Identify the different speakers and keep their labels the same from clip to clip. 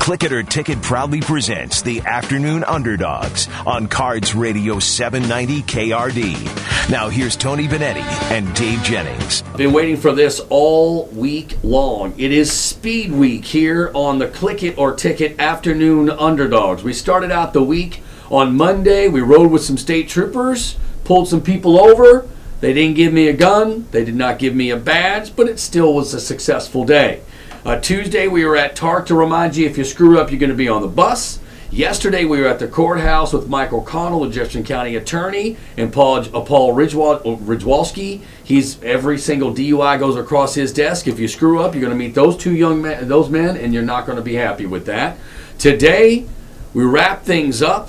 Speaker 1: Click It or Ticket proudly presents the Afternoon Underdogs on Cards Radio 790 KRD. Now here's Tony Vanetti and Dave Jennings.
Speaker 2: Been waiting for this all week long. It is Speed Week here on the Click It or Ticket Afternoon Underdogs. We started out the week on Monday. We rode with some state troopers, pulled some people over. They didn't give me a gun. They did not give me a badge, but it still was a successful day. Tuesday, we were at TARC to remind you if you screw up, you're going to be on the bus. Yesterday, we were at the courthouse with Michael Connell, the Jefferson County attorney, and Paul Ridgewalski. He's every single DUI goes across his desk. If you screw up, you're going to meet those men, and you're not going to be happy with that. Today, we wrap things up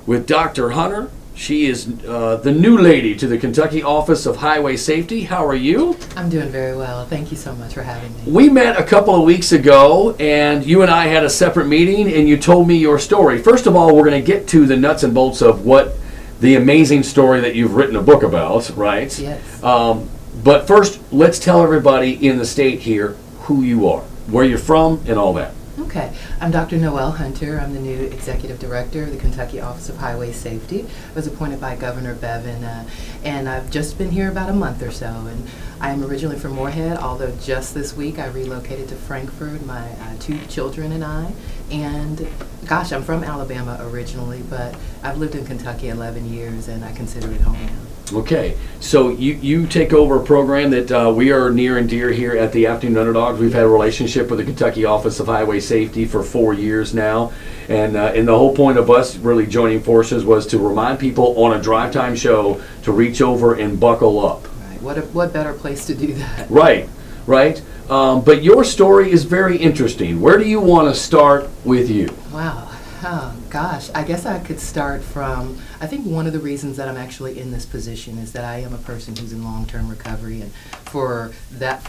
Speaker 2: with Dr. Hunter. She is the new lady to the Kentucky Office of Highway Safety. How are you?
Speaker 3: I'm doing very well. Thank you so much for having me.
Speaker 2: We met a couple of weeks ago, and you and I had a separate meeting, and you told me your story. First of all, we're going to get to the nuts and bolts of what the amazing story that you've written a book about, right?
Speaker 3: Yes.
Speaker 2: But first, let's tell everybody in the state here who you are, where you're from, and all that.
Speaker 3: Okay. I'm Dr. Noelle Hunter. I'm the new Executive Director of the Kentucky Office of Highway Safety. I was appointed by Governor Bevin, and I've just been here about a month or so. And I am originally from Moorhead, although just this week I relocated to Frankfort, my two children and I. And gosh, I'm from Alabama originally, but I've lived in Kentucky 11 years, and I consider it home now.
Speaker 2: Okay, so you take over a program that we are near and dear here at the Afternoon Underdogs. We've had a relationship with the Kentucky Office of Highway Safety for 4 years now, and the whole point of us really joining forces was to remind people on a drive time show to reach over and buckle up.
Speaker 3: Right. What better place to do that?
Speaker 2: Right. But your story is very interesting. Where do you want to start with you?
Speaker 3: Wow. Oh, gosh, I guess I could start from, I think one of the reasons that I'm actually in this position is that I am a person who's in long-term recovery, and for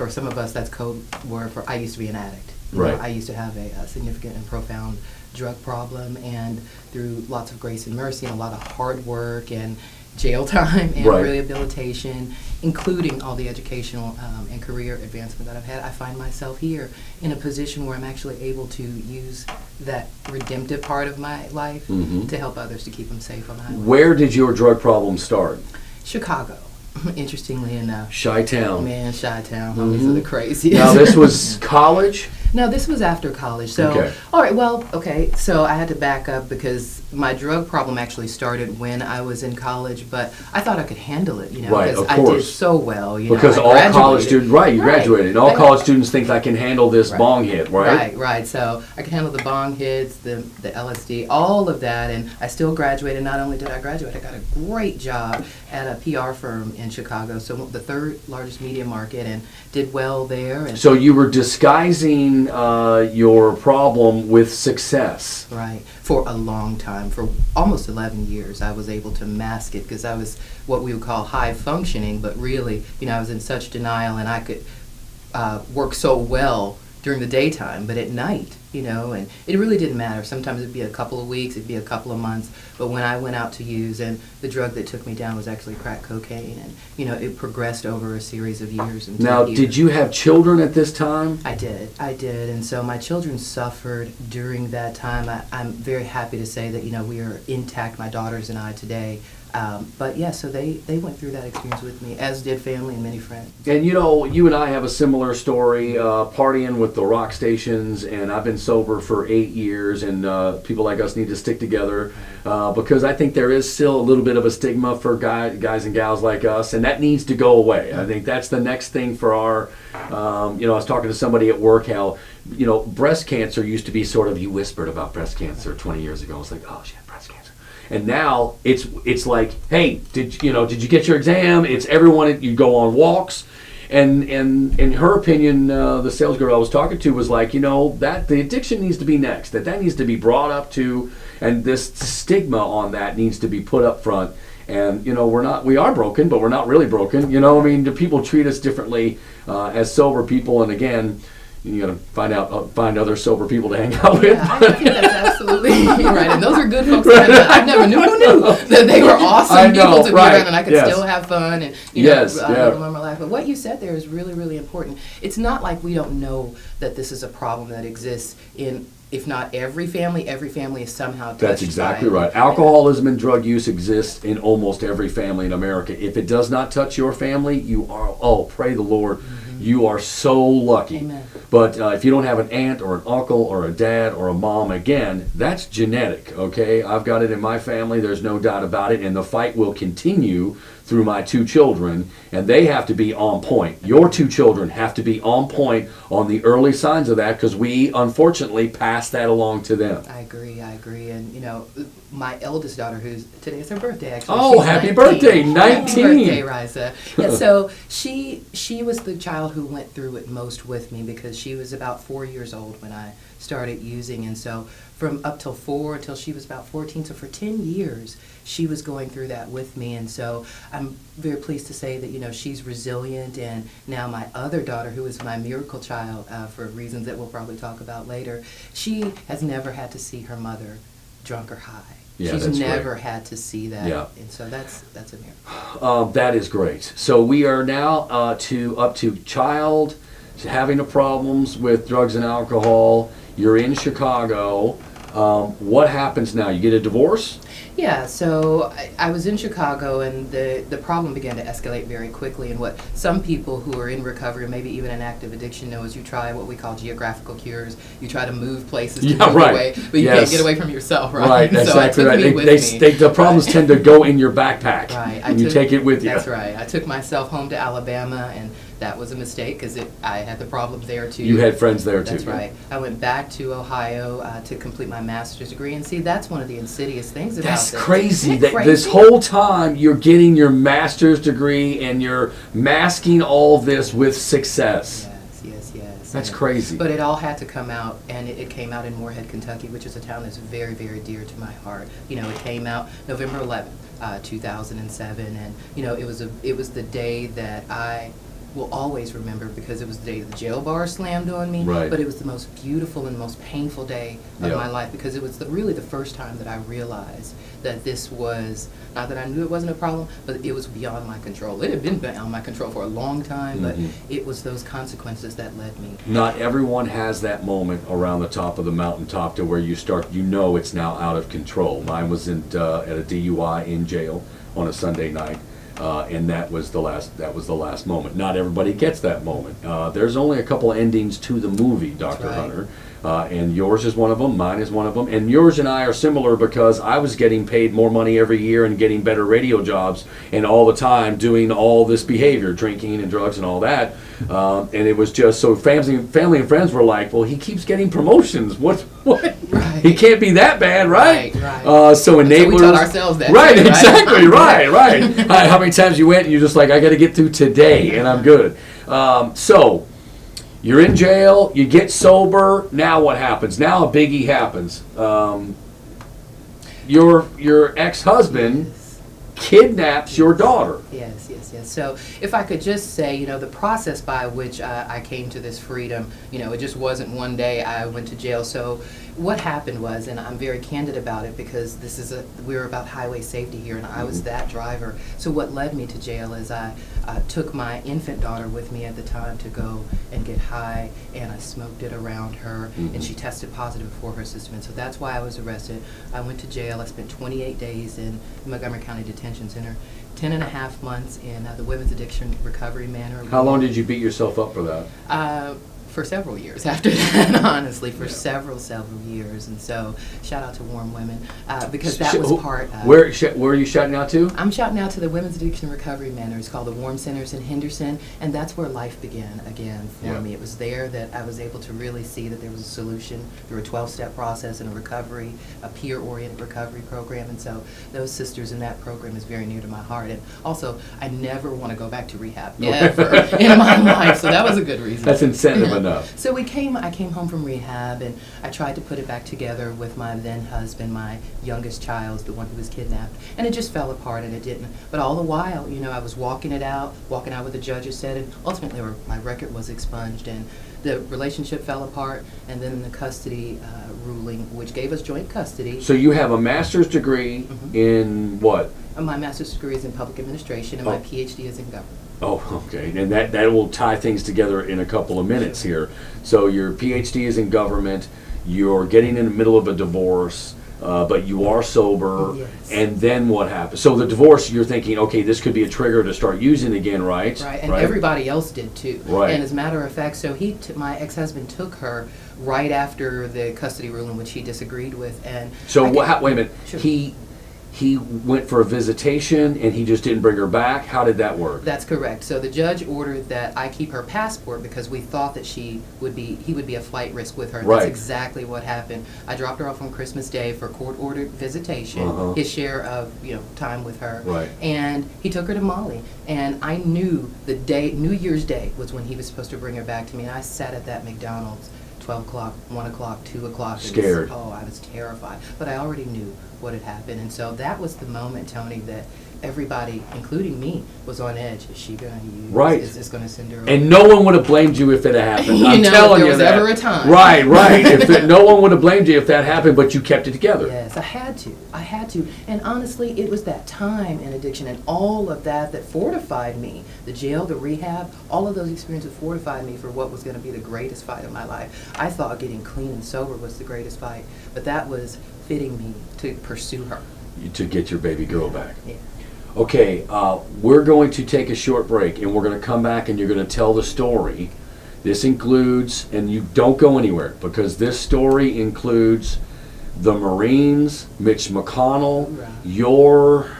Speaker 3: some of us, that's code word for I used to be an addict.
Speaker 2: Right.
Speaker 3: I used to have a significant and profound drug problem, and through lots of grace and mercy and a lot of hard work and jail time and rehabilitation, including all the educational and career advancement that I've had, I find myself here in a position where I'm actually able to use that redemptive part of my life to help others to keep them safe on the highway.
Speaker 2: Where did your drug problem start?
Speaker 3: Chicago, interestingly enough.
Speaker 2: Chi-town.
Speaker 3: Man, Chi-town, homies are the craziest.
Speaker 2: Now this was college?
Speaker 3: No, this was after college. So, all right, well, okay, so I had to back up because my drug problem actually started when I was in college, but I thought I could handle it, you know, because I did so well, you
Speaker 2: because
Speaker 3: know.
Speaker 2: All college students, you graduated, and all college students think I can handle this bong hit, right?
Speaker 3: Right, so I can handle the bong hits, the LSD, all of that, and I still graduated. Not only did I graduate, I got a great job at a PR firm in Chicago, so the third largest media market, and did well there. And
Speaker 2: so you were disguising your problem with success.
Speaker 3: Right. For a long time, for almost 11 years, I was able to mask it because I was what we would call high functioning, but really, you know, I was in such denial, and I could work so well during the daytime, but at night, you know, and it really didn't matter. Sometimes it'd be a couple of weeks, it'd be a couple of months, but when I went out to use, and the drug that took me down was actually crack cocaine, and, you know, it progressed over a series of years.
Speaker 2: Now, did you have children at this time?
Speaker 3: I did, and so my children suffered during that time. I'm very happy to say that, you know, we are intact, my daughters and I, today. But yeah, so they went through that experience with me, as did family and many friends.
Speaker 2: And you know, you and I have a similar story, partying with the rock stations, and I've been sober for 8 years, and people like us need to stick together because I think there is still a little bit of a stigma for guys and gals like us, and that needs to go away. I think that's the next thing for our, you know, I was talking to somebody at work how, you know, breast cancer used to be sort of, you whispered about breast cancer 20 years ago. It's like, oh, she had breast cancer. And now it's like, hey, did you get your exam? It's everyone. You go on walks, and in her opinion, the sales girl I was talking to was like, you know, that the addiction needs to be next. That needs to be brought up to, and this stigma on that needs to be put up front. And you know, we are broken, but we're not really broken. You know, I mean, do people treat us differently as sober people? And again, you got to find other sober people to hang out with.
Speaker 3: Yeah, I think that's absolutely right. And those are good folks. I never knew that they were awesome people to be around, and I could still have fun and live my life. But what you said there is really, really important. It's not like we don't know that this is a problem that exists in if not every family is somehow touched.
Speaker 2: That's exactly
Speaker 3: by it.
Speaker 2: right. Alcoholism and drug use exists in almost every family in America. If it does not touch your family, you are, oh, pray the Lord, you are so lucky.
Speaker 3: Amen.
Speaker 2: But if you don't have an aunt or an uncle or a dad or a mom, again, that's genetic, okay? I've got it in my family, there's no doubt about it, and the fight will continue through my 2 children, and they have to be on point. Your 2 children have to be on point on the early signs of that, because we, unfortunately, pass that along to them.
Speaker 3: I agree. And, my eldest daughter, who's, today is her birthday, actually.
Speaker 2: Oh,
Speaker 3: She's
Speaker 2: happy
Speaker 3: 19.
Speaker 2: birthday, 19.
Speaker 3: Happy birthday, Risa. Yeah, so she was the child who went through it most with me, because she was about 4 years old when I started using, and so from up till 4 until she was about 14, so for 10 years she was going through that with me, and so I'm very pleased to say that she's resilient. And now my other daughter, who is my miracle child, for reasons that we'll probably talk about later, she has never had to see her mother drunk or high.
Speaker 2: Yeah,
Speaker 3: She's
Speaker 2: that's
Speaker 3: never
Speaker 2: great.
Speaker 3: had to see that,
Speaker 2: Yeah.
Speaker 3: and so that's a miracle.
Speaker 2: That is great. So we are now up to child having the problems with drugs and alcohol. You're in Chicago. What happens now? You get a divorce?
Speaker 3: Yeah, so I was in Chicago, and the problem began to escalate very quickly. And what some people who are in recovery, or maybe even an active addiction, know is you try what we call geographical cures. You try to move places to move away, but you can't get away from yourself, right?
Speaker 2: Right,
Speaker 3: so
Speaker 2: exactly right.
Speaker 3: Me.
Speaker 2: The problems tend to go in your backpack,
Speaker 3: right.
Speaker 2: and you take it with you.
Speaker 3: That's right. I took myself home to Alabama, and that was a mistake, because I had the problems there too.
Speaker 2: You had friends there too.
Speaker 3: That's right. I went back to Ohio to complete my master's degree, and see, that's one of the insidious things about
Speaker 2: That's
Speaker 3: this.
Speaker 2: crazy.
Speaker 3: Isn't it
Speaker 2: That this
Speaker 3: crazy?
Speaker 2: whole time you're getting your master's degree and you're masking all this with success.
Speaker 3: Yes.
Speaker 2: That's
Speaker 3: And-
Speaker 2: crazy.
Speaker 3: But it all had to come out, and it came out in Moorhead, Kentucky, which is a town that's very, very dear to my heart. It came out November 11th, 2007, and it was the day that I will always remember, because it was the day the jail bar slammed on me.
Speaker 2: Right.
Speaker 3: But it was the most beautiful and most painful day of
Speaker 2: Yeah.
Speaker 3: my life, because it was really the first time that I realized that this was, not that I knew it wasn't a problem, but it was beyond my control. It had been beyond my control for a long time, but it was those consequences that led me.
Speaker 2: Not everyone has that moment around the top of the mountaintop to where you start, it's now out of control. Mine was at a DUI in jail on a Sunday night. And that was the last moment. Not everybody gets that moment. There's only a couple endings to the movie, Dr.
Speaker 3: Right.
Speaker 2: Hunter, and yours is one of them. Mine is one of them. And yours and I are similar, because I was getting paid more money every year and getting better radio jobs, and all the time doing all this behavior, drinking and drugs and all that. And it was just so family and friends were like, "Well, he keeps getting promotions. What?
Speaker 3: Right.
Speaker 2: He can't be that bad, right?"
Speaker 3: Right.
Speaker 2: So enablers.
Speaker 3: So we taught ourselves that.
Speaker 2: Right,
Speaker 3: too, right?
Speaker 2: exactly, right. How many times you went and you're just like, I got to get through today and I'm good. So you're in jail, you get sober. Now what happens? Now a biggie happens. Your ex-husband kidnaps your daughter.
Speaker 3: Yes. So if I could just say, the process by which I came to this freedom, it just wasn't one day I went to jail. So what happened was, and I'm very candid about it, because we're about highway safety here, and I was that driver. So what led me to jail is I took my infant daughter with me at the time to go and get high, and I smoked it around her, and she tested positive for her system, and so that's why I was arrested. I went to jail. I spent 28 days in Montgomery County Detention Center, 10 and a half months in the Women's Addiction Recovery Manor.
Speaker 2: How long did you beat yourself up for that?
Speaker 3: For several years after that, honestly, for several years. And so, shout out to Warm Women, because that was part of...
Speaker 2: Where are you shouting out to?
Speaker 3: I'm shouting out to the Women's Addiction Recovery Manor. It's called the Warm Centers in Henderson, and that's where life began again for me. It was there that I was able to really see that there was a solution through a 12-step process and a recovery, a peer-oriented recovery program, and so those sisters in that program is very near to my heart. And also, I never want to go back to rehab, ever, in my life, so that was a good reason.
Speaker 2: That's incentive enough.
Speaker 3: So I came home from rehab, and I tried to put it back together with my then husband, my youngest child, the one who was kidnapped, and it just fell apart, and it didn't. But all the while, I was walking out what the judges said, and ultimately my record was expunged, and the relationship fell apart, and then the custody ruling, which gave us joint custody.
Speaker 2: So you have a master's degree in what?
Speaker 3: My master's degree is in public administration, and my PhD is in government.
Speaker 2: Oh, okay. And that will tie things together in a couple of minutes here. So your PhD is in government. you're getting in the middle of a divorce, but you are sober,
Speaker 3: Yes.
Speaker 2: and then what happens? So the divorce, you're thinking, okay, this could be a trigger to start using again, right?
Speaker 3: Right, and everybody else did too.
Speaker 2: Right.
Speaker 3: And as a matter of fact, so my ex-husband took her right after the custody ruling, which he disagreed with, and
Speaker 2: So wait a minute.
Speaker 3: Sure.
Speaker 2: He went for a visitation and he just didn't bring her back. How did that work?
Speaker 3: That's correct. So the judge ordered that I keep her passport because we thought that he would be a flight risk with her. And
Speaker 2: Right.
Speaker 3: That's exactly what happened. I dropped her off on Christmas Day for court-ordered visitation,
Speaker 2: Uh-huh.
Speaker 3: his share of time with her.
Speaker 2: Right.
Speaker 3: And he took her to Mali. And I knew the day, New Year's Day, was when he was supposed to bring her back to me. And I sat at that McDonald's 12 o'clock, 1 o'clock, 2 o'clock.
Speaker 2: Scared.
Speaker 3: I was terrified. But I already knew what had happened. And so that was the moment, Tony, that everybody, including me, was on edge. Is she going to use?
Speaker 2: Right.
Speaker 3: Is this going to send her over?
Speaker 2: And no one would have blamed you if it had happened.
Speaker 3: You
Speaker 2: I'm
Speaker 3: know,
Speaker 2: telling
Speaker 3: if there
Speaker 2: you
Speaker 3: was
Speaker 2: that.
Speaker 3: ever a time.
Speaker 2: Right. No one would have blamed you if that happened, but you kept it together.
Speaker 3: Yes, I had to. And honestly, it was that time in addiction and all of that fortified me. The jail, the rehab, all of those experiences fortified me for what was going to be the greatest fight of my life. I thought getting clean and sober was the greatest fight, but that was fitting me to pursue her.
Speaker 2: To get your baby girl back.
Speaker 3: Yeah.
Speaker 2: Okay, we're going to take a short break and we're going to come back and you're going to tell the story. This includes, and you don't go anywhere, because this story includes the Marines, Mitch McConnell,
Speaker 3: Right.
Speaker 2: your,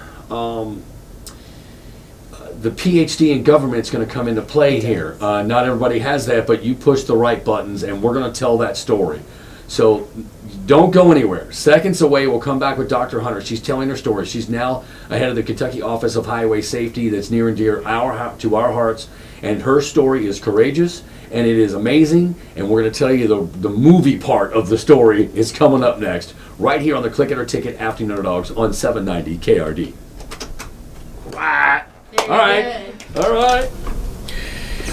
Speaker 2: the PhD in government's going to come into play here. Not everybody has that, but you push the right buttons and we're going to tell that story. So don't go anywhere. Seconds away, we'll come back with Dr. Hunter. She's telling her story. She's now ahead of the Kentucky Office of Highway Safety that's near and dear to our hearts. And her story is courageous and it is amazing. And we're going to tell you the movie part of the story is coming up next, right here on the Click It or Ticket Afternoon Underdogs on 790 KRD.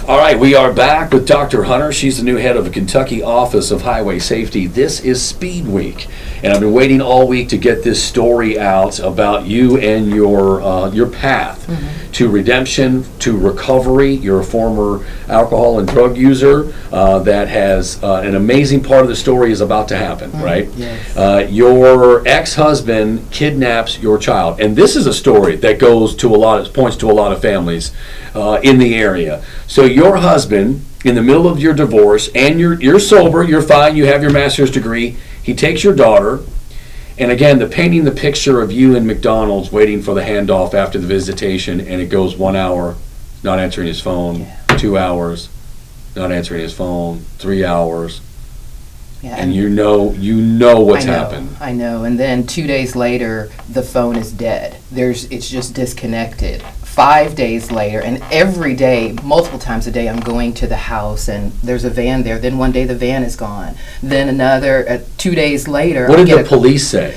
Speaker 2: All right, we are back with Dr. Hunter. She's the new head of the Kentucky Office of Highway Safety. This is Speed Week, and I've been waiting all week to get this story out about you and your path to redemption, to recovery. You're a former alcohol and drug user that has an amazing part of the story is about to happen, right?
Speaker 3: Yes.
Speaker 2: Your ex-husband kidnaps your child, and this is a story that points to a lot of families in the area. So your husband, in the middle of your divorce, and you're sober, you're fine, you have your master's degree, he takes your daughter, and again, painting the picture of you in McDonald's waiting for the handoff after the visitation, and it goes 1 hour, not answering his phone, 2 hours, not answering his phone, 3 hours,
Speaker 3: Yeah,
Speaker 2: and you know what's happened.
Speaker 3: I know. And then 2 days later, the phone is dead. It's just disconnected. 5 days later, and every day, multiple times a day, I'm going to the house, and there's a van there. Then one day the van is gone. Then another, 2 days later.
Speaker 2: What did the police say?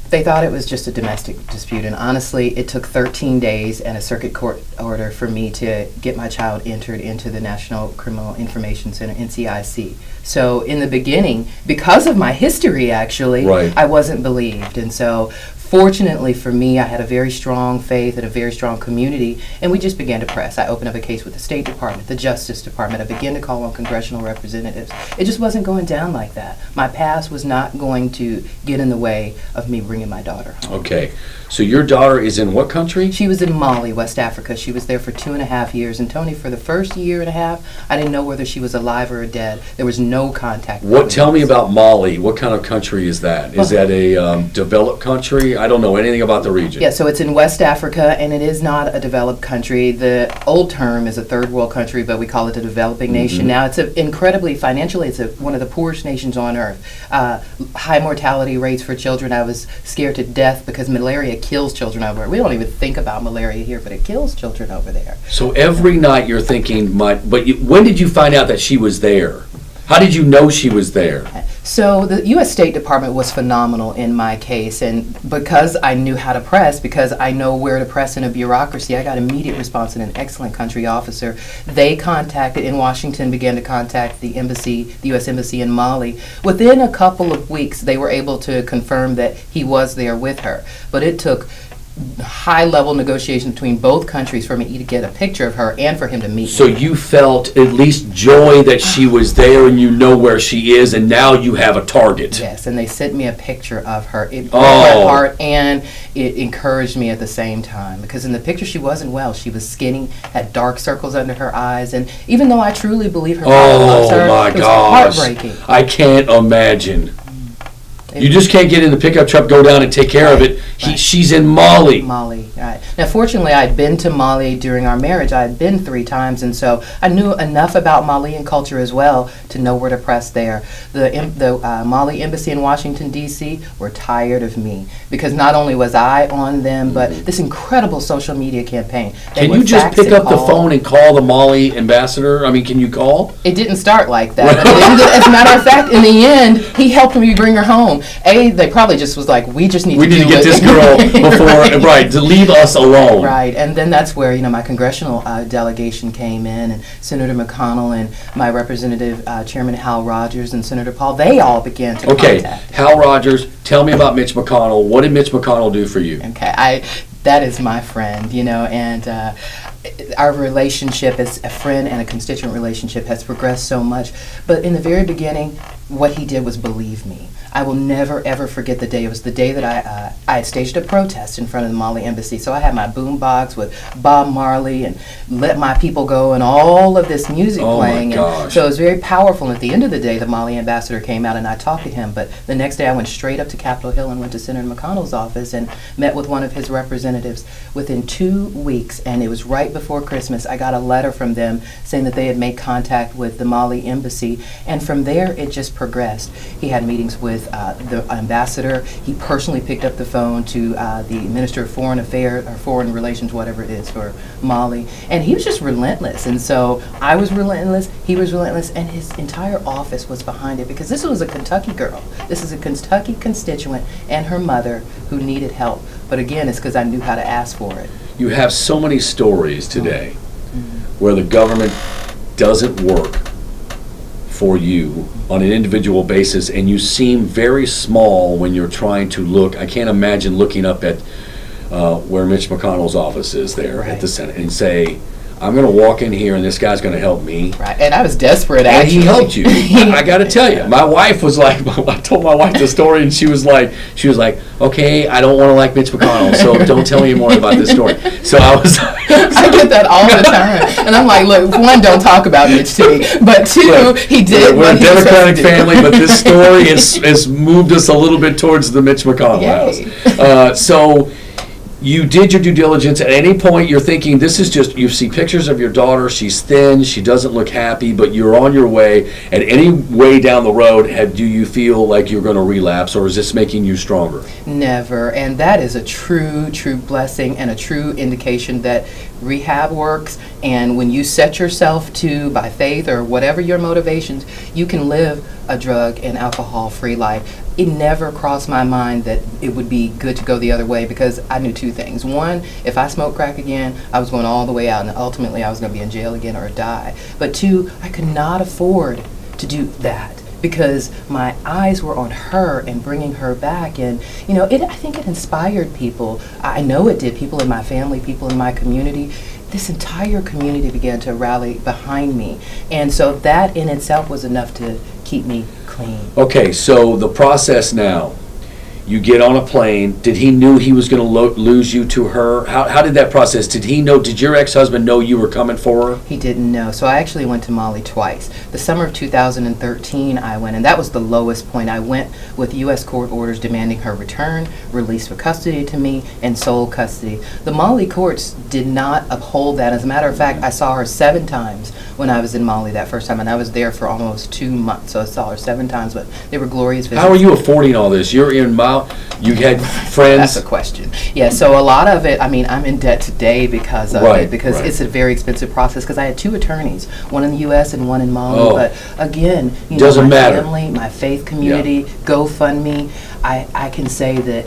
Speaker 3: They thought it was just a domestic dispute, and honestly, it took 13 days and a circuit court order for me to get my child entered into the National Criminal Information Center, NCIC. So in the beginning, because of my history, actually,
Speaker 2: Right.
Speaker 3: I wasn't believed. And so fortunately for me, I had a very strong faith and a very strong community, and we just began to press. I opened up a case with the State Department, the Justice Department. I began to call on congressional representatives. It just wasn't going down like that. My past was not going to get in the way of me bringing my daughter home.
Speaker 2: Okay, so your daughter is in what country?
Speaker 3: She was in Mali, West Africa. She was there for 2.5 years. And Tony, for the first year and a half, I didn't know whether she was alive or dead. There was no contact.
Speaker 2: Tell me about Mali. What kind of country is that? Is that a developed country? I don't know anything about the region.
Speaker 3: Yeah, so it's in West Africa, and it is not a developed country. The old term is a third world country, but we call it a developing nation. Now, it's financially, it's one of the poorest nations on earth. High mortality rates for children. I was scared to death because malaria kills children over there. We don't even think about malaria here, but it kills children over there.
Speaker 2: So every night you're thinking, when did you find out that she was there? How did you know she was there?
Speaker 3: So the U.S. State Department was phenomenal in my case, and because I knew how to press, because I know where to press in a bureaucracy, I got immediate response and an excellent country officer. They in Washington, began to contact the embassy, the U.S. Embassy in Mali. Within a couple of weeks, they were able to confirm that he was there with her. But it took high-level negotiations between both countries for me to get a picture of her and for him to meet
Speaker 4: So
Speaker 3: me.
Speaker 4: you felt at least joy that she was there and you know where she is, and now you have a target.
Speaker 3: Yes, and they sent me a picture of her. It broke my heart, and it encouraged me at the same time, because in the picture she wasn't well. She was skinny, had dark circles under her eyes, and even though I truly believe her father loves her,
Speaker 4: Oh my
Speaker 3: it was
Speaker 4: gosh.
Speaker 3: heartbreaking.
Speaker 4: I can't imagine. You just can't get in the pickup truck, go down and take care of it. She's in Mali.
Speaker 3: Mali, right. Now, fortunately, I'd been to Mali during our marriage. I had been 3 times, and so I knew enough about Malian culture as well to know where to press there. The Mali embassy in Washington, D.C. were tired of me, because not only was I on them, but this incredible social media campaign. They
Speaker 4: Can
Speaker 3: would
Speaker 4: you just
Speaker 3: fax
Speaker 4: pick
Speaker 3: and
Speaker 4: up the
Speaker 3: call.
Speaker 4: phone and call the Mali ambassador? I mean, can you call?
Speaker 3: It didn't start like that. As a matter of fact, in the end, he helped me bring her home. They probably just was like, we just need
Speaker 4: We
Speaker 3: to
Speaker 4: need to
Speaker 3: do
Speaker 4: get
Speaker 3: it.
Speaker 4: this girl before, right, to leave us alone.
Speaker 3: Right, and then that's where my congressional delegation came in, and Senator McConnell and my representative Chairman Hal Rogers and Senator Paul. They all began to
Speaker 4: Okay,
Speaker 3: contact.
Speaker 4: Hal Rogers, tell me about Mitch McConnell. What did Mitch McConnell do for you?
Speaker 3: Okay, that is my friend, and our relationship as a friend and a constituent relationship has progressed so much. But in the very beginning, what he did was believe me. I will never, ever forget the day. It was the day that I had staged a protest in front of the Mali embassy. So I had my boom box with Bob Marley and Let My People Go and all of this music playing.
Speaker 4: My gosh.
Speaker 3: And so it was very powerful. And at the end of the day, the Mali ambassador came out and I talked to him. But the next day I went straight up to Capitol Hill and went to Senator McConnell's office and met with one of his representatives. Within 2 weeks, and it was right before Christmas, I got a letter from them saying that they had made contact with the Mali embassy. And from there, it just progressed. He had meetings with the ambassador. He personally picked up the phone to the Minister of Foreign Affairs, or Foreign Relations, whatever it is, for Mali. And he was just relentless. And so I was relentless, he was relentless, and his entire office was behind it, because this was a Kentucky girl. This is a Kentucky constituent and her mother who needed help. But again, it's because I knew how to ask for it.
Speaker 4: You have so many stories today where the government doesn't work for you on an individual basis, and you seem very small when you're trying to look. I can't imagine looking up at where Mitch McConnell's office is there at the Senate and say, I'm going to walk in here and this guy's going to help me.
Speaker 3: Right, and I was desperate,
Speaker 4: And
Speaker 3: actually.
Speaker 4: he helped you. I got to tell you, my wife was like, I told my wife the story, and she was like, okay, I don't want to like Mitch McConnell, so don't tell me more about this story. So I was.
Speaker 3: I get that all the time, and I'm like, look, one, don't talk about Mitch to me, but two, he did.
Speaker 4: We're a
Speaker 3: what he was supposed
Speaker 4: Democratic
Speaker 3: to do.
Speaker 4: family, but this story has moved us a little bit towards the Mitch McConnell
Speaker 3: Yay.
Speaker 4: house. So you did your due diligence. At any point, you're thinking, this is just, you see pictures of your daughter, she's thin, she doesn't look happy, but you're on your way. At any way down the road, do you feel like you're going to relapse, or is this making you stronger?
Speaker 3: Never, and that is a true blessing and a true indication that rehab works. And when you set yourself to, by faith or whatever your motivations, you can live a drug and alcohol-free life. It never crossed my mind that it would be good to go the other way, because I knew 2 things. One, if I smoked crack again, I was going all the way out, and ultimately I was going to be in jail again or die. But 2, I could not afford to do that, because my eyes were on her and bringing her back. And I think it inspired people. I know it did. People in my family, people in my community. This entire community began to rally behind me, and so that in itself was enough to keep me clean.
Speaker 4: Okay, so the process now, you get on a plane. Did he knew he was going to lose you to her? How did that process? Did he know? Did your ex-husband know you were coming for her?
Speaker 3: He didn't know. So I actually went to Mali twice. The summer of 2013 I went, and that was the lowest point. I went with U.S. court orders demanding her return, release for custody to me, and sole custody. The Mali courts did not uphold that. As a matter of fact, I saw her 7 times when I was in Mali that first time, and I was there for almost 2 months. So I saw her 7 times, but they were glorious visits.
Speaker 4: How are you affording all this? You're in Mali. You had friends.
Speaker 3: That's a question. Yeah, so a lot of it, I'm in debt today because of it, because it's a very expensive process, because I had 2 attorneys, one in the U.S. and one in Mali. But again,
Speaker 4: Doesn't
Speaker 3: my
Speaker 4: matter.
Speaker 3: family, my faith community, GoFundMe, I can say that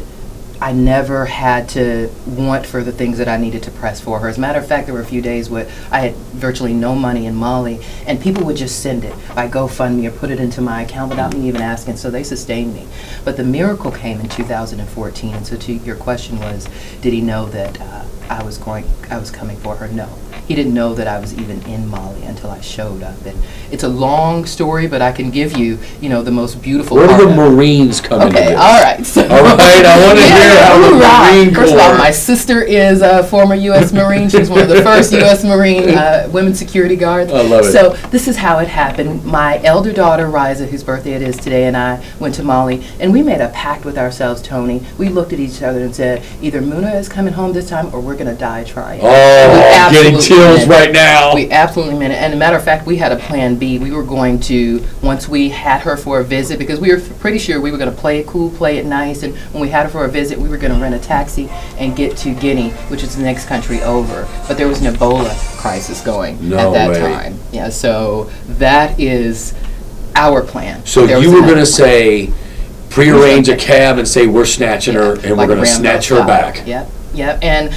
Speaker 3: I never had to want for the things that I needed to press for her. As a matter of fact, there were a few days where I had virtually no money in Mali, and people would just send it by GoFundMe or put it into my account without me even asking, so they sustained me. But the miracle came in 2014, and so to your question was, did he know that I was coming for her? No. He didn't know that I was even in Mali until I showed up. And it's a long story, but I can give you, the most beautiful
Speaker 4: Where
Speaker 3: part
Speaker 4: do the
Speaker 3: of it.
Speaker 4: Marines come into this?
Speaker 3: Okay, all right. So,
Speaker 4: All right, I want to hear how the Marine Corps.
Speaker 3: First of all, my sister is a former U.S. Marine. She's one of the first U.S. Marine women security guards.
Speaker 4: I love it.
Speaker 3: So this is how it happened. My elder daughter, Riza, whose birthday it is today, and I went to Mali, and we made a pact with ourselves, Tony. We looked at each other and said, either Muna is coming home this time, or we're going to die trying.
Speaker 4: Oh, I'm getting chills right now.
Speaker 3: We absolutely meant it. And as a matter of fact, we had a plan B. We were going to, once we had her for a visit, because we were pretty sure we were going to play it cool, play it nice, and when we had her for a visit, we were going to rent a taxi and get to Guinea, which is the next country over. But there was an Ebola crisis going at that time. Yeah, so that is our plan.
Speaker 4: So you were going to say, prearrange a cab and say, we're snatching her, and we're going to snatch her back.
Speaker 3: Yep. And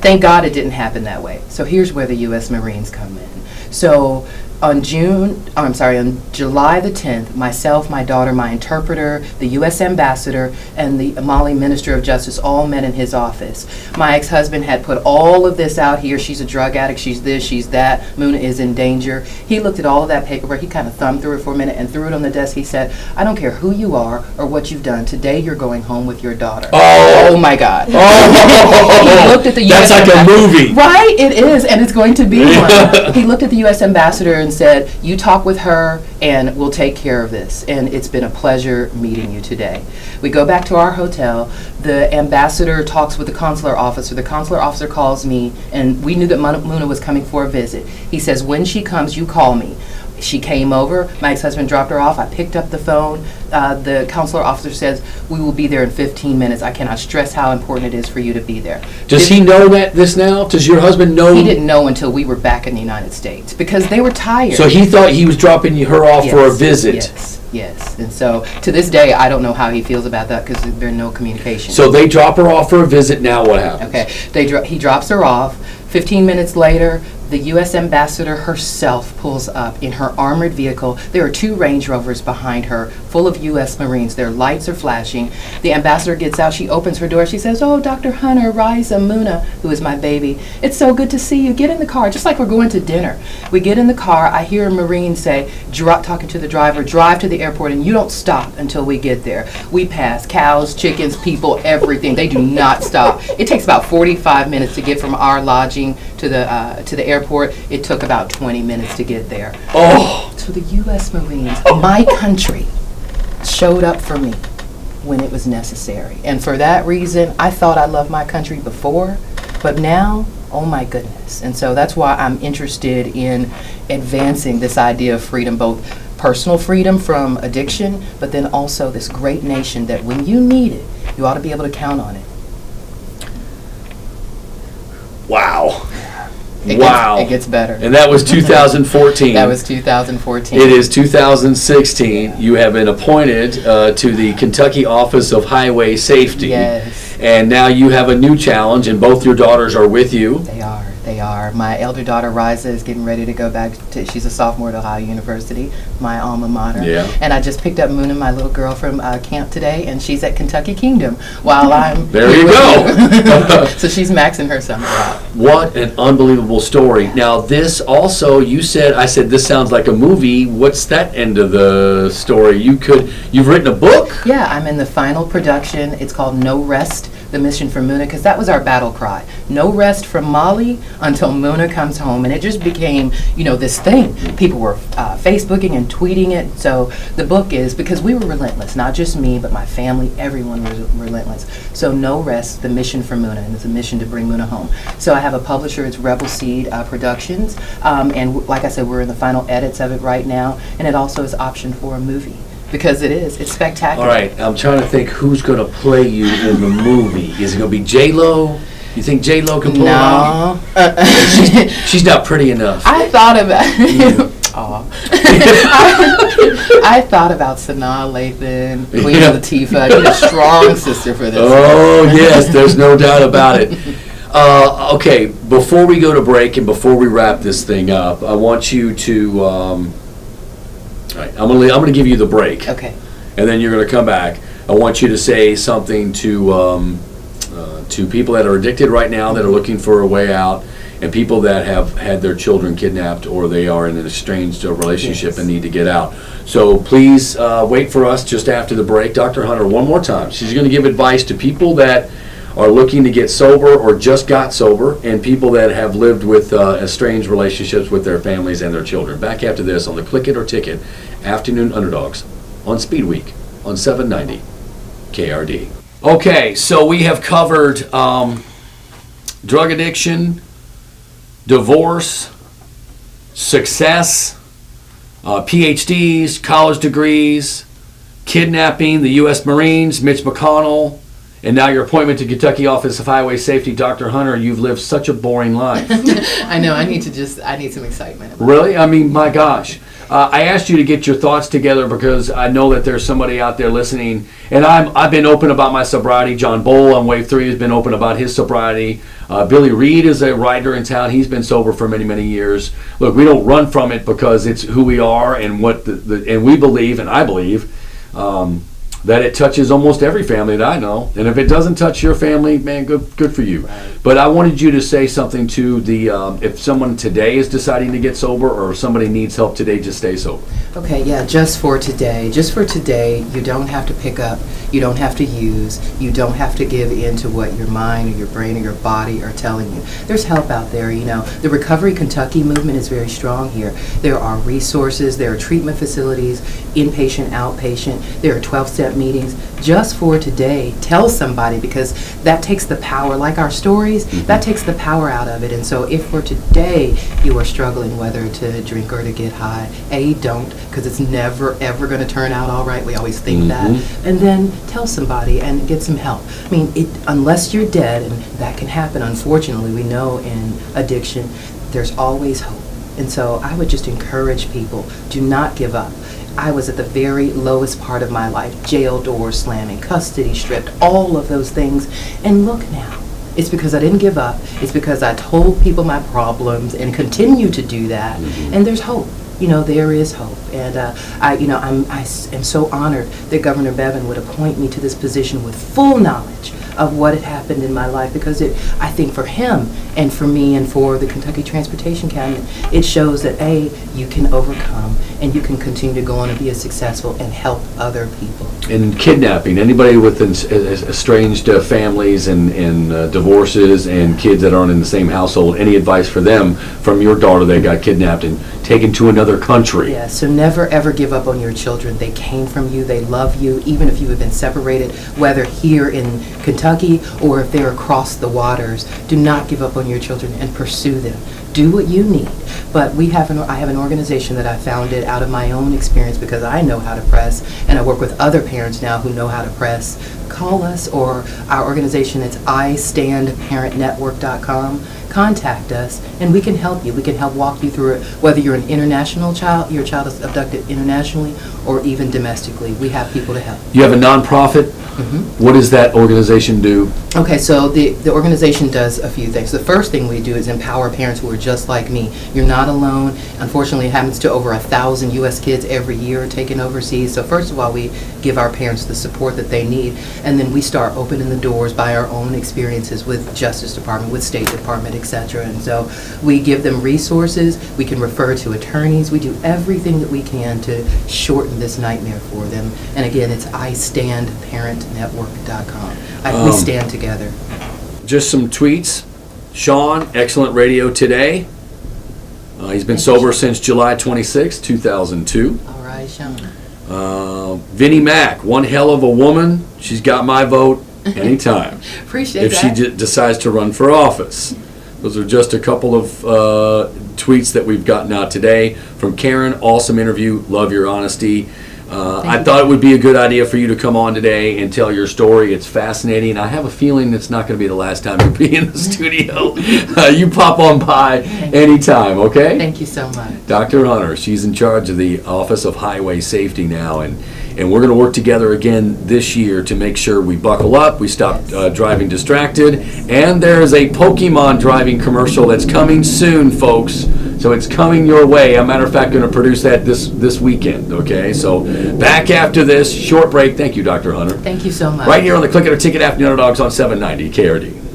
Speaker 3: thank God it didn't happen that way. So here's where the U.S. Marines come in. So on July the 10th, myself, my daughter, my interpreter, the U.S. ambassador, and the Mali Minister of Justice all met in his office. My ex-husband had put all of this out here. She's a drug addict. She's this, she's that. Muna is in danger. He looked at all of that paperwork. He kind of thumbed through it for a minute and threw it on the desk. He said, I don't care who you are or what you've done. Today you're going home with your daughter. Oh my God.
Speaker 4: Oh,
Speaker 3: he looked at the U.S.
Speaker 4: That's like a movie.
Speaker 3: Right, it is, and it's going to be one. He looked at the U.S. ambassador and said, you talk with her and we'll take care of this. And it's been a pleasure meeting you today. We go back to our hotel. The ambassador talks with the consular officer. The consular officer calls me, and we knew that Muna was coming for a visit. He says, when she comes, you call me. She came over. My ex-husband dropped her off. I picked up the phone. The consular officer says, we will be there in 15 minutes. I cannot stress how important it is for you to be there.
Speaker 4: Does he know this now? Does your husband know?
Speaker 3: He didn't know until we were back in the United States because they were tired.
Speaker 4: So he thought he was dropping her off for a visit.
Speaker 3: Yes. And so to this day, I don't know how he feels about that because there's no communication.
Speaker 4: So they drop her off for a visit. Now what happens?
Speaker 3: Okay. He drops her off. 15 minutes later, the U.S. ambassador herself pulls up in her armored vehicle. There are 2 Range Rovers behind her, full of U.S. Marines. Their lights are flashing. The ambassador gets out. She opens her door. She says, oh, Dr. Hunter, Riza, Muna, who is my baby. It's so good to see you. Get in the car, just like we're going to dinner. We get in the car. I hear a Marine say, talking to the driver, drive to the airport, and you don't stop until we get there. We pass cows, chickens, people, everything. They do not stop. It takes about 45 minutes to get from our lodging to the airport. It took about 20 minutes to get there.
Speaker 4: Oh!
Speaker 3: So the U.S. Marines, my country, showed up for me when it was necessary. And for that reason, I thought I loved my country before, but now, oh my goodness. And so that's why I'm interested in advancing this idea of freedom, both personal freedom from addiction, but then also this great nation that when you need it, you ought to be able to count on it.
Speaker 4: Wow.
Speaker 3: It gets better.
Speaker 4: And that was 2014.
Speaker 3: That was 2014.
Speaker 4: It is 2016. You have been appointed to the Kentucky Office of Highway Safety.
Speaker 3: Yes.
Speaker 4: And now you have a new challenge, and both your daughters are with you.
Speaker 3: They are. My elder daughter, Riza, is getting ready to go back she's a sophomore at Ohio University, my alma mater.
Speaker 4: Yeah.
Speaker 3: And I just picked up Muna, my little girl, from camp today, and she's at Kentucky Kingdom while I'm
Speaker 4: There you go.
Speaker 3: So she's maxing her summer out.
Speaker 4: What an unbelievable story. Now this also, I said this sounds like a movie. What's that end of the story? You've written a book?
Speaker 3: Yeah, I'm in the final production. It's called No Rest, the Mission for Muna, because that was our battle cry. No rest from Mali until Muna comes home. And it just became, this thing. People were Facebooking and tweeting it. So the book is, because we were relentless, not just me, but my family, everyone was relentless. So No Rest, the Mission for Muna, and it's a mission to bring Muna home. So I have a publisher, it's Rebel Seed Productions, and like I said, we're in the final edits of it right now, and it also is optioned for a movie. Because it's spectacular.
Speaker 4: All right, I'm trying to think who's going to play you in the movie. Is it going to be J-Lo? You think J-Lo can pull it off?
Speaker 3: No.
Speaker 4: She's not pretty enough.
Speaker 3: I thought about it. Aw. I thought about Sanaa Lathan, Queen Latifah. I need a strong sister for this.
Speaker 4: Oh, yes, there's no doubt about it. Okay, before we go to break and before we wrap this thing up, I want you to, all right, I'm gonna give you the break.
Speaker 3: Okay.
Speaker 4: And then you're gonna come back. I want you to say something to people that are addicted right now that are looking for a way out, and people that have had their children kidnapped or they are in an estranged relationship and need to get out. So please wait for us just after the break. Dr. Hunter, one more time. She's going to give advice to people that are looking to get sober or just got sober, and people that have lived with estranged relationships with their families and their children. Back after this on the Click It or Ticket Afternoon Underdogs on Speed Week on 790 KRD. Okay, so we have covered drug addiction, divorce, success, PhDs, college degrees, kidnapping, the U.S. Marines, Mitch McConnell, and now your appointment to Kentucky Office of Highway Safety, Dr. Hunter. You've lived such a boring life.
Speaker 3: I know. I need some excitement.
Speaker 4: Really? I mean, my gosh. I asked you to get your thoughts together because I know that there's somebody out there listening, and I've been open about my sobriety. John Bowl on Wave 3 has been open about his sobriety. Billy Reed is a writer in town. He's been sober for many, many years. Look, we don't run from it because it's who we are and what and we believe, and I believe, that it touches almost every family that I know. And if it doesn't touch your family, man, good for you.
Speaker 3: Right.
Speaker 4: But I wanted you to say something to the, if someone today is deciding to get sober or if somebody needs help today, just stay sober.
Speaker 3: Okay, yeah, just for today. Just for today, you don't have to pick up, you don't have to use, you don't have to give in to what your mind or your brain or your body are telling you. There's help out there, you know. The Recovery Kentucky movement is very strong here. There are resources, there are treatment facilities, inpatient, outpatient, there are 12-step meetings. Just for today, tell somebody, because that takes the power, like our stories, that takes the power out of it. And so if for today you are struggling whether to drink or to get high, don't, because it's never ever going to turn out all right. We always think that. And then tell somebody and get some help. I mean, unless you're dead, and that can happen, unfortunately, we know in addiction, there's always hope. And so I would just encourage people, do not give up. I was at the very lowest part of my life, jail doors slamming, custody stripped, all of those things. And look now, it's because I didn't give up. It's because I told people my problems and continue to do that. And there's hope. You know, there is hope. And I am so honored that Governor Bevin would appoint me to this position with full knowledge of what had happened in my life, because I think for him and for me and for the Kentucky Transportation Cabinet, it shows that you can overcome and you can continue to go on and be successful and help other people.
Speaker 4: And kidnapping, anybody with estranged families and divorces and kids that aren't in the same household, any advice for them from your daughter that got kidnapped and taken to another country?
Speaker 3: Yeah, so never ever give up on your children. They came from you, they love you, even if you have been separated, whether here in Kentucky or if they're across the waters. Do not give up on your children and pursue them. Do what you need. But I have an organization that I founded out of my own experience, because I know how to press, and I work with other parents now who know how to press. Call us, or our organization, it's istandparentnetwork.com. Contact us and we can help you. We can help walk you through it, whether you're an international child, your child is abducted internationally or even domestically. We have people to help.
Speaker 4: You have a nonprofit? What does that organization do?
Speaker 3: Okay, so the organization does a few things. The first thing we do is empower parents who are just like me. You're not alone. Unfortunately, it happens to over 1,000 U.S. kids every year taken overseas. So first of all, we give our parents the support that they need, and then we start opening the doors by our own experiences with Justice Department, with State Department, etc. And so we give them resources. We can refer to attorneys. We do everything that we can to shorten this nightmare for them. And again, it's istandparentnetwork.com. We stand together.
Speaker 4: Just some tweets. Sean, excellent radio today. He's been sober since July 26, 2002.
Speaker 3: All right, Sean.
Speaker 4: Vinnie Mac, one hell of a woman. She's got my vote anytime.
Speaker 3: Appreciate
Speaker 4: if
Speaker 3: that.
Speaker 4: she decides to run for office. Those are just a couple of tweets that we've gotten out today. From Karen, awesome interview. Love your honesty.
Speaker 2: I thought it would be a good idea for you to come on today and tell your story. It's fascinating. I have a feeling it's not going to be the last time you'll be in the studio. You pop on by anytime, okay?
Speaker 3: Thank you so much.
Speaker 2: Dr. Hunter, she's in charge of the Office of Highway Safety now, and we're going to work together again this year to make sure we buckle up, we stop driving distracted, and there's a Pokemon driving commercial that's coming soon, folks. So it's coming your way. As a matter of fact, going to produce that this weekend, okay? So back after this short break. Thank you, Dr. Hunter.
Speaker 3: Thank you so much.
Speaker 2: Right here on the Click It or Ticket Afternoon Underdogs on 790 KRD.